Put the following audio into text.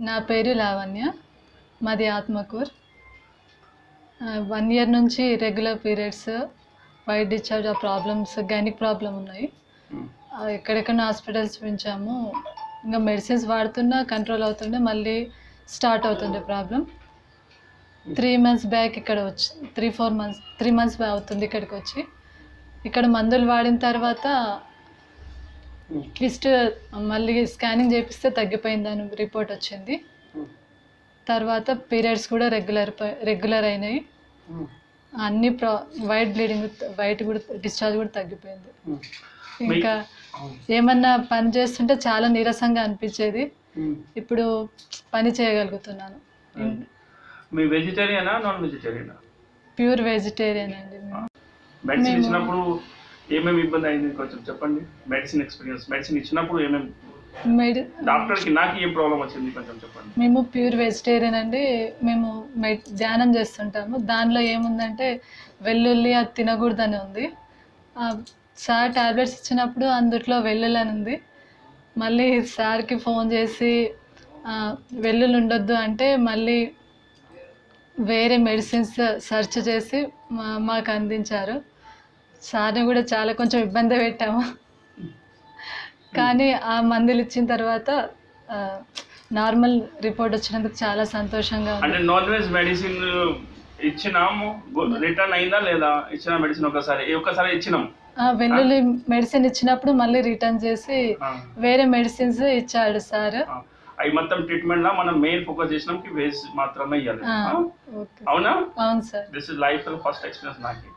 నా పేరు లావణ్య, మాది ఆత్మకూర్. 1 ఇయర్ నుంచి రెగ్యులర్ పీరియడ్స్, వైట్ డిశ్చార్జ్ ఆ ప్రాబ్లమ్స్, గైనిక్ ప్రాబ్లం ఉన్నాయి. ఎక్కడెక్కడ హాస్పిటల్స్ చూపించాము. ఇంకా మెడిసిన్స్ వాడుతున్నా కంట్రోల్ అవుతుండే, మళ్ళీ స్టార్ట్ అవుతుండే ప్రాబ్లం. 3 months బ్యాక్ ఇక్కడ వచ్చి 3 months అవుతుంది ఇక్కడికి వచ్చి. ఇక్కడ మందులు వాడిన తర్వాత ట్విస్ట్ మళ్ళీ స్కానింగ్ చేపిస్తే తగ్గిపోయిందని రిపోర్ట్ వచ్చింది. తర్వాత పీరియడ్స్ కూడా రెగ్యులర్ అయినాయి. అన్ని వైట్ బ్లీడింగ్, వైట్ కూడా డిశ్చార్జ్ కూడా తగ్గిపోయింది. ఇంకా ఏమన్నా పని చేస్తుంటే చాలా నీరసంగా అనిపించేది, ఇప్పుడు పని చేయగలుగుతున్నాను. ప్యూర్ వెజిటేరియన్ అండి. మెడిసిన్ ఇచ్చినప్పుడు ఏమేమి ఇబ్బంది అయింది కొంచెం చెప్పండి. మెడిసిన్ ఎక్స్పీరియన్స్, మెడిసిన్ ఇచ్చినప్పుడు ఏమేమి డాక్టర్కి నాకు ఏం ప్రాబ్లం వచ్చింది కొంచెం చెప్పండి. మేము ప్యూర్ వెజిటేరియన్ అండి. మేము ధ్యానం చేస్తుంటాము. దానిలో ఏముందంటే వెల్లుల్లి అది తినకూడదని ఉంది. సార్ టాబ్లెట్స్ ఇచ్చినప్పుడు అందుట్లో వెల్లుల్లి అని ఉంది. మళ్ళీ సార్కి ఫోన్ చేసి వెల్లుల్లి ఉండొద్దు అంటే మళ్ళీ వేరే మెడిసిన్స్ సెర్చ్ చేసి మాకు అందించారు. సార్ని కూడా చాలా కొంచెం ఇబ్బంది పెట్టాము, కానీ ఆ మందులు ఇచ్చిన తర్వాత నార్మల్ రిపోర్ట్ వచ్చినందుకు చాలా సంతోషంగా ఉంది. అంటే నాన్ వెజ్ మెడిసిన్ ఇచ్చినాము, రిటర్న్ అయిందా లేదా? ఇచ్చిన మెడిసిన్ ఒకసారి ఇచ్చినాం. వెల్లుల్లి మెడిసిన్ ఇచ్చినప్పుడు మళ్ళీ రిటర్న్ చేసి వేరే మెడిసిన్స్ ఇచ్చాడు సార్. అవి మొత్తం ట్రీట్మెంట్ లా మనం మెయిన్ ఫోకస్ చేసినాం కి వెజ్ మాత్రమే ఇవ్వాలి. అవునా? అవును sir. This is life first experience నాకు.